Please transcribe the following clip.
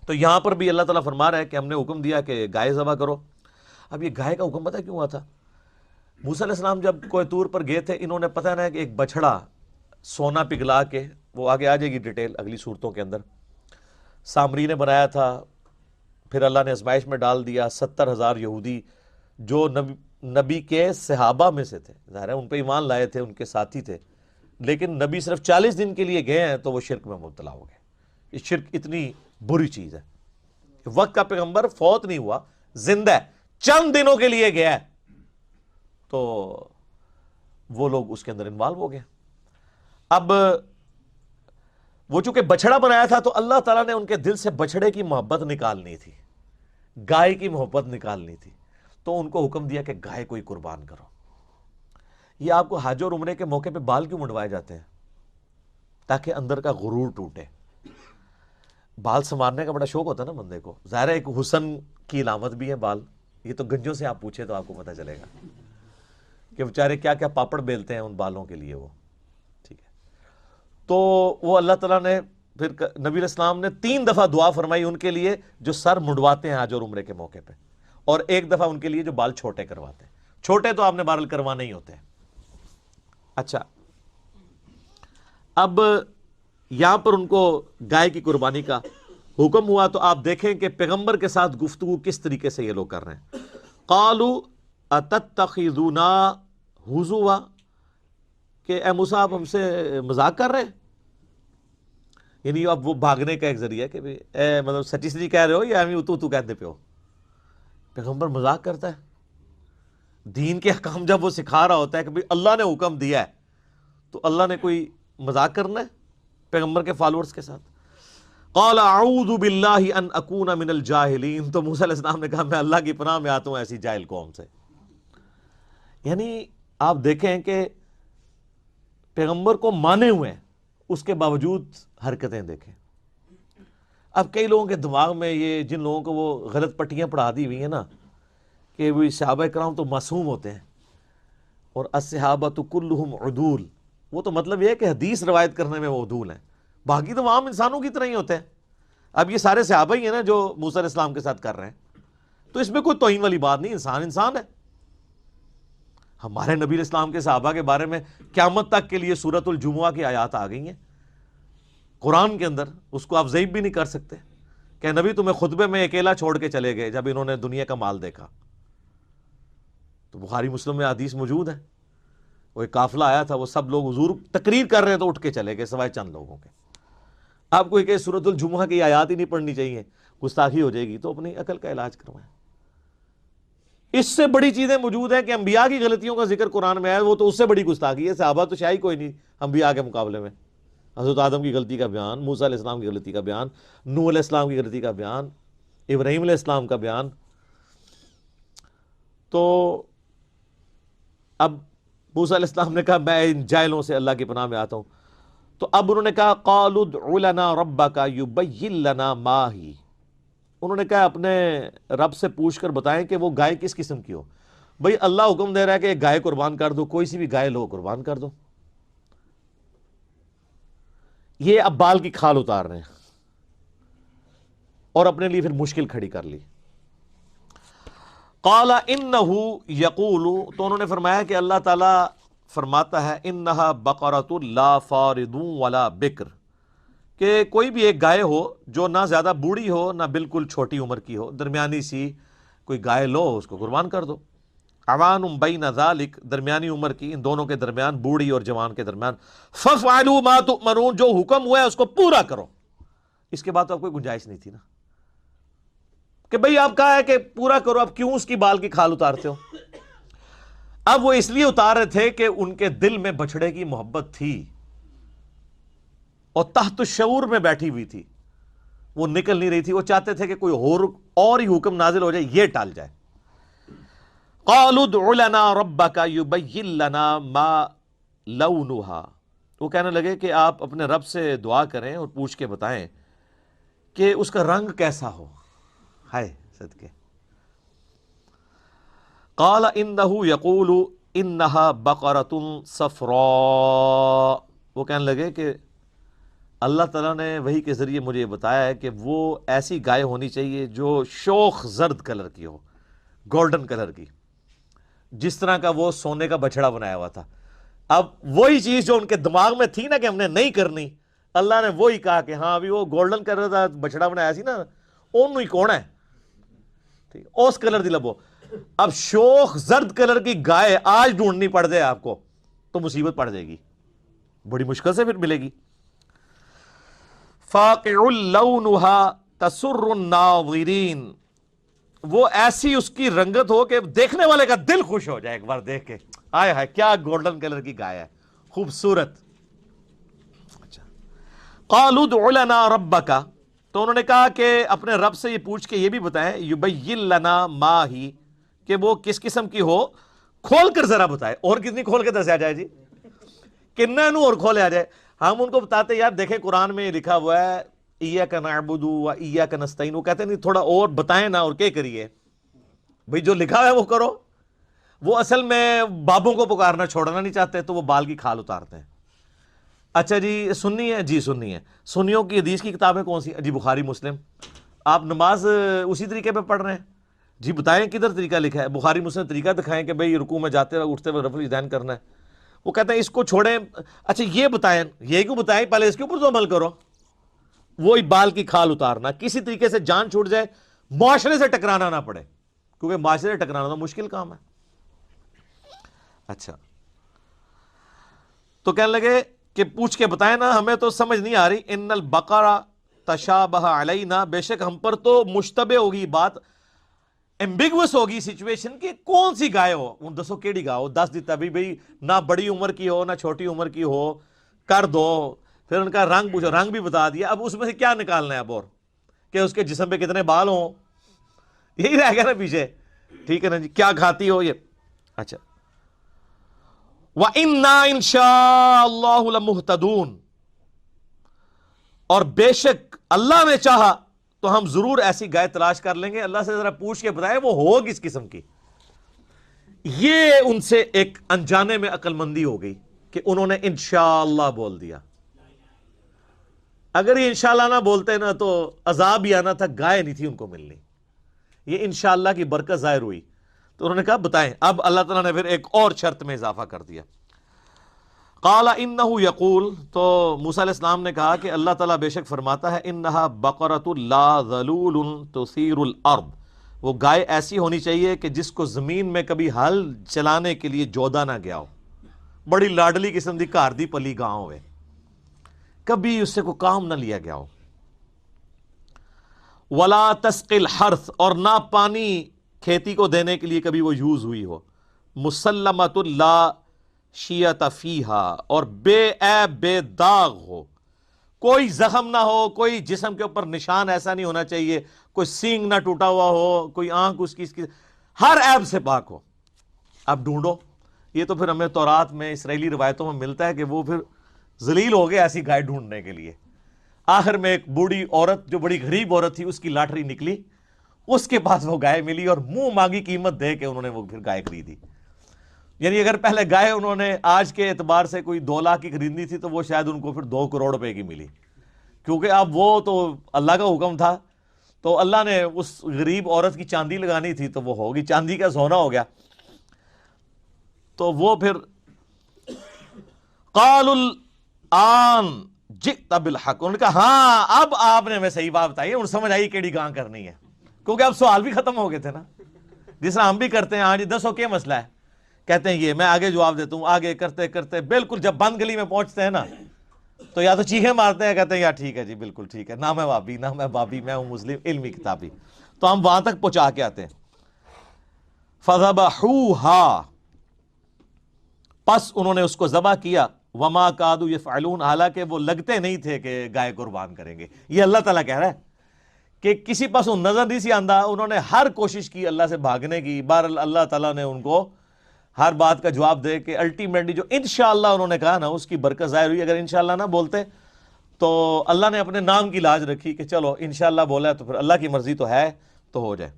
تو یہاں پر بھی اللہ تعالیٰ فرما رہا ہے کہ ہم نے حکم دیا کہ گائے ذبح کرو. اب یہ گائے کا حکم پتہ کیوں ہوا تھا؟ موسیٰ علیہ السلام جب کوہ طور پر گئے تھے، انہوں نے پتہ نا کہ ایک بچڑا سونا پگھلا کے، وہ آگے آ جائے گی ڈیٹیل اگلی صورتوں کے اندر، سامری نے بنایا تھا، پھر اللہ نے آزمائش میں ڈال دیا. 70,000 یہودی جو نبی کے صحابہ میں سے تھے، ظاہر ہے ان پہ ایمان لائے تھے، ان کے ساتھی تھے، لیکن نبی صرف 40 دن کے لیے گئے ہیں تو وہ شرک میں مبتلا ہو گئے. یہ شرک اتنی بری چیز ہے. وقت کا پیغمبر فوت نہیں ہوا، زندہ ہے، چند دنوں کے لیے گیا ہے، تو وہ لوگ اس کے اندر انوالو ہو گئے. اب وہ چونکہ بچڑا بنایا تھا تو اللہ تعالیٰ نے ان کے دل سے بچڑے کی محبت نکالنی تھی، گائے کی محبت نکالنی تھی، تو ان کو حکم دیا کہ گائے کو ہی قربان کرو. یہ آپ کو حج اور عمرے کے موقع پہ بال کیوں منڈوائے جاتے ہیں؟ تاکہ اندر کا غرور ٹوٹے. بال سنوارنے کا بڑا شوق ہوتا ہے نا بندے کو، ظاہر ہے ایک حسن کی علامت بھی ہے بال. یہ تو گنجوں سے آپ پوچھے تو آپ کو پتہ چلے گا کہ بیچارے کیا کیا پاپڑ بیلتے ہیں ان بالوں کے لیے وہ. ٹھیک ہے، تو وہ اللہ تعالیٰ نے پھر نبی علیہ السلام نے 3 دفعہ دعا فرمائی ان کے لیے جو سر منڈواتے ہیں حج اور عمرے کے موقع پہ، اور 1 دفعہ ان کے لیے جو بال چھوٹے کرواتے ہیں. چھوٹے تو آپ نے بہرحال کروانے ہی ہوتے ہیں. اچھا، اب یہاں پر ان کو گائے کی قربانی کا حکم ہوا تو آپ دیکھیں کہ پیغمبر کے ساتھ گفتگو کس طریقے سے یہ لوگ کر رہے ہیں. قالوا اتتخذونا ہزوا، کہ اے موسیٰ آپ ہم سے مذاق کر رہے ہیں. یعنی اب وہ بھاگنے کا ایک ذریعہ ہے کہ اے مطلب سچی سچی کہہ رہے ہو یا ہمیں تو کہتے پہ ہو. پیغمبر مذاق کرتا ہے. دین کے احکام جب وہ سکھا رہا ہوتا ہے کہ اللہ نے حکم دیا ہے تو اللہ نے کوئی مذاق کرنا ہے پیغمبر کے فالورز کے ساتھ. قال اعوذ باللہ ان اکون من الجاہلین، تو موسیٰ علیہ السلام نے کہا میں اللہ کی پناہ میں آتا ہوں ایسی جاہل قوم سے. یعنی آپ دیکھیں کہ پیغمبر کو مانے ہوئے ہیں، اس کے باوجود حرکتیں دیکھیں. اب کئی لوگوں کے دماغ میں یہ، جن لوگوں کو وہ غلط پٹیاں پڑھا دی ہوئی ہیں نا کہ وہ صحابہ کرام تو معصوم ہوتے ہیں اور الصحابۃ کلہم عدول، وہ تو مطلب یہ ہے کہ حدیث روایت کرنے میں وہ عدول ہیں، باقی تو عام انسانوں کی طرح ہی ہوتے ہیں. اب یہ سارے صحابہ ہی ہیں نا جو موسیٰ علیہ السلام کے ساتھ کر رہے ہیں، تو اس میں کوئی توہین والی بات نہیں، انسان انسان ہے. ہمارے نبی علیہ السلام کے صحابہ کے بارے میں قیامت تک کے لیے سورۃ الجمعہ کی آیات آ گئی ہیں قرآن کے اندر، اس کو آپ ضعیف بھی نہیں کر سکتے کہ نبی تمہیں خطبے میں اکیلا چھوڑ کے چلے گئے جب انہوں نے دنیا کا مال دیکھا. تو بخاری مسلم میں حدیث موجود ہے، وہ ایک قافلہ آیا تھا، وہ سب لوگ حضور تقریر کر رہے ہیں تو اٹھ کے چلے گئے سوائے چند لوگوں کے. آپ کو کہ سورۃ الجمعہ کی آیات ہی نہیں پڑھنی چاہیے، گستاخی ہو جائے گی، تو اپنی عقل کا علاج کروائیں. اس سے بڑی چیزیں موجود ہیں کہ انبیاء کی غلطیوں کا ذکر قرآن میں ہے، وہ تو اس سے بڑی گستاخی ہے. صحابہ تو شاید کوئی نہیں انبیاء کے مقابلے میں. حضرت آدم کی غلطی کا بیان، موسیٰ علیہ السلام کی غلطی کا بیان، نوح علیہ السلام کی غلطی کا بیان، ابراہیم علیہ السلام کا بیان. تو اب موسیٰ علیہ السلام نے کہا میں ان جاہلوں سے اللہ کی پناہ میں آتا ہوں. تو اب انہوں نے کہا قالوا ادع لنا ربک یبین لنا ما ہی، انہوں نے کہا اپنے رب سے پوچھ کر بتائیں کہ وہ گائے کس قسم کی ہو. بھئی اللہ حکم دے رہا ہے کہ ایک گائے قربان کر دو، کوئی سی بھی گائے لو قربان کر دو. یہ اب بال کی کھال اتار رہے ہیں اور اپنے لیے پھر مشکل کھڑی کر لی. قال انہ یقول، تو انہوں نے فرمایا کہ اللہ تعالیٰ فرماتا ہے انہا بقرۃ لا فارض ولا بکر، کہ کوئی بھی ایک گائے ہو جو نہ زیادہ بوڑھی ہو نہ بالکل چھوٹی عمر کی ہو، درمیانی سی کوئی گائے لو، اس کو قربان کر دو. عوان بین ذالک، درمیانی عمر کی، ان دونوں کے درمیان، بوڑھی اور جوان کے درمیان. ففعلوا ما تؤمرون، جو حکم ہوا ہے اس کو پورا کرو. اس کے بعد تو اب کوئی گنجائش نہیں تھی نا کہ بھئی آپ کہا ہے کہ پورا کرو، اب کیوں اس کی بال کی کھال اتارتے ہو؟ اب وہ اس لیے اتار رہے تھے کہ ان کے دل میں بچڑے کی محبت تھی اور تحت الشعور میں بیٹھی ہوئی تھی، وہ نکل نہیں رہی تھی. وہ چاہتے تھے کہ کوئی اور ہی حکم نازل ہو جائے، یہ ٹال جائے. قالوا ادع لنا ربک یبین لنا ما لونھا، وہ کہنے لگے کہ آپ اپنے رب سے دعا کریں اور پوچھ کے بتائیں کہ اس کا رنگ کیسا ہو. ہائے صدقے. قال انہ یقول انہا بقرۃ صفراء، وہ کہنے لگے کہ اللہ تعالیٰ نے وحی کے ذریعے مجھے یہ بتایا ہے کہ وہ ایسی گائے ہونی چاہیے جو شوخ زرد کلر کی ہو، گولڈن کلر کی، جس طرح کا وہ سونے کا بچڑا بنایا ہوا تھا۔ اب وہی چیز جو ان کے دماغ میں تھی نا کہ ہم نے نہیں کرنی، اللہ نے وہی کہا کہ ہاں ابھی وہ گولڈن کلر کا بچڑا بنایا سی نا، اونوں ہی کون ہے، ٹھیک، اس کلر دی لبو۔ اب شوخ زرد کلر کی گائے آج ڈھونڈنی پڑ جائے آپ کو تو مصیبت پڑ جائے گی، بڑی مشکل سے پھر ملے گی۔ فاقع لونها تسر الناظرین، وہ ایسی اس کی رنگت ہو کہ دیکھنے والے کا دل خوش ہو جائے ایک بار دیکھ کے، آئے ہائے کیا گولڈن کلر کی گائے ہے، خوبصورت۔ قالوا ادع لنا ربک، تو انہوں نے کہا کہ اپنے رب سے یہ پوچھ کے یہ بھی بتائیں، یبین لنا ما ہی، کہ وہ کس قسم کی ہو، کھول کر ذرا بتائے۔ اور کتنی کھول کے دسیا جائے جی، کنہ نو اور کھولے آ جائے۔ ہم ان کو بتاتے یار دیکھیں قرآن میں لکھا ہوا ہے ایاک نعبد و ایاک نستعین، وہ کہتے ہیں نہیں تھوڑا اور بتائیں نا، اور کیا کریے بھئی، جو لکھا ہے وہ کرو۔ وہ اصل میں بابوں کو پکارنا چھوڑنا نہیں چاہتے، تو وہ بال کی کھال اتارتے ہیں۔ اچھا جی سنی ہے، جی سنی ہے، سنیوں کی حدیث کی کتابیں کون سی؟ جی بخاری مسلم۔ آپ نماز اسی طریقے پہ پڑھ رہے ہیں؟ جی بتائیں کدھر طریقہ لکھا ہے؟ بخاری مسلم طریقہ دکھائیں کہ بھئی رکوع میں جاتے وقت اٹھتے وقت رفع الیدین کرنا ہے۔ وہ کہتے ہیں اس کو چھوڑیں، اچھا یہ بتائیں، یہ کیوں بتائیں، پہلے اس کے اوپر تو عمل کرو۔ وہی بال کی کھال اتارنا، کسی طریقے سے جان چھوٹ جائے، معاشرے سے ٹکرانا نہ پڑے، کیونکہ معاشرے سے ٹکرانا تو مشکل کام ہے۔ اچھا تو کہنے لگے کہ پوچھ کے بتائیں نا، ہمیں تو سمجھ نہیں آ رہی۔ ان البقرہ تشابہ علینا، بے شک ہم پر تو مشتبہ ہوگی بات، ایمبیگوس ہوگی سچویشن کہ کون سی گائے ہو، ان دسو کیڑی گائے ہو، دس دیتا بھی بھئی نہ بڑی عمر کی ہو نہ چھوٹی عمر کی ہو، کر دو۔ پھر ان کا رنگ پوچھو، رنگ بھی بتا دیا۔ اب اس میں سے کیا نکالنا ہے اب، اور کہ اس کے جسم پہ کتنے بال ہوں، یہی رہ گیا نا پیچھے، ٹھیک ہے نا جی، کیا کھاتی ہو یہ۔ اچھا وَإِنَّا إِن شَاءَ اللَّهُ لَمُهْتَدُونَ، اور بے شک اللہ نے چاہا تو ہم ضرور ایسی گائے تلاش کر لیں گے۔ اللہ سے ذرا پوچھ کے بتائے وہ ہو کس قسم کی۔ یہ ان سے ایک انجانے میں عقل مندی ہو گئی کہ انہوں نے انشاءاللہ بول دیا۔ اگر یہ انشاءاللہ نہ بولتے نا تو عذاب ہی آنا تھا، گائے نہیں تھی ان کو ملنی۔ یہ انشاءاللہ کی برکت ظاہر ہوئی تو انہوں نے کہا بتائیں۔ اب اللہ تعالیٰ نے پھر ایک اور شرط میں اضافہ کر دیا۔ قال انہ یقول، تو موسیٰ علیہ السلام نے کہا کہ اللہ تعالیٰ بے شک فرماتا ہے، انہا بقرۃ لا ذلول تثیر الارض، وہ گائے ایسی ہونی چاہیے کہ جس کو زمین میں کبھی ہل چلانے کے لیے جودا نہ گیا ہو، بڑی لاڈلی قسم دی گھر دی پلی گاں ہوئے، کبھی اس سے کوئی کام نہ لیا گیا ہو۔ ولا تسقی الحرث، اور نہ پانی کھیتی کو دینے کے لیے کبھی وہ یوز ہوئی ہو۔ مسلمۃ لا شیۃ فیہا، اور بے عیب بے داغ ہو، کوئی زخم نہ ہو، کوئی جسم کے اوپر نشان ایسا نہیں ہونا چاہیے، کوئی سینگ نہ ٹوٹا ہوا ہو، کوئی آنکھ اس کی ہر عیب سے پاک ہو۔ اب ڈھونڈو، یہ تو پھر ہمیں تورات میں اسرائیلی روایتوں میں ملتا ہے کہ وہ پھر ذلیل ہو گئے ایسی گائے ڈھونڈنے کے لیے۔ آخر میں ایک بوڑھی عورت جو بڑی غریب عورت تھی، اس کی لاٹری نکلی، اس کے پاس وہ گائے ملی اور منہ مانگی قیمت دے کے انہوں نے وہ پھر گائے خریدی۔ یعنی اگر پہلے گائے انہوں نے آج کے اعتبار سے کوئی 2 لاکھ کی خریدنی تھی تو وہ شاید ان کو پھر 2 کروڑ روپے کی ملی، کیونکہ اب وہ تو اللہ کا حکم تھا، تو اللہ نے اس غریب عورت کی چاندی لگانی تھی تو وہ ہوگی، چاندی کا سونا ہو گیا۔ تو وہ پھر قال الآن جئت بالحق، انہوں نے کہا ہاں اب آپ نے ہمیں صحیح بات بتائی ہے، انہوں سمجھ آئی کیڑی گاں کرنی ہے، کیونکہ اب سوال بھی ختم ہو گئے تھے نا، جس طرح ہم بھی کرتے ہیں، ہاں جی دسو کیا مسئلہ ہے، کہتے ہیں یہ، میں آگے جواب دیتا ہوں، آگے کرتے کرتے بالکل جب بند گلی میں پہنچتے ہیں نا تو یا تو چیخیں مارتے ہیں، کہتے ہیں یار ٹھیک ہے جی بالکل ٹھیک ہے، نہ میں وابی نہ میں بابی، میں ہوں مسلم علمی کتابی، تو ہم وہاں تک پہنچا کے آتے ہیں۔ فذبحوها، پس انہوں نے اس کو ذبح کیا، وما کادوا یفعلون، حالانکہ وہ لگتے نہیں تھے کہ گائے قربان کریں گے۔ یہ اللہ تعالیٰ کہہ رہا ہے کہ کسی پاس نظر نہیں سی آندہ، انہوں نے ہر کوشش کی اللہ سے بھاگنے کی، بہرحال اللہ تعالیٰ نے ان کو ہر بات کا جواب دے کے الٹیمیٹلی جو انشاءاللہ انہوں نے کہا نا اس کی برکت ظاہر ہوئی۔ اگر انشاءاللہ نہ بولتے تو اللہ نے اپنے نام کی لاج رکھی کہ چلو انشاءاللہ بولا ہے تو پھر اللہ کی مرضی تو ہے تو ہو جائے۔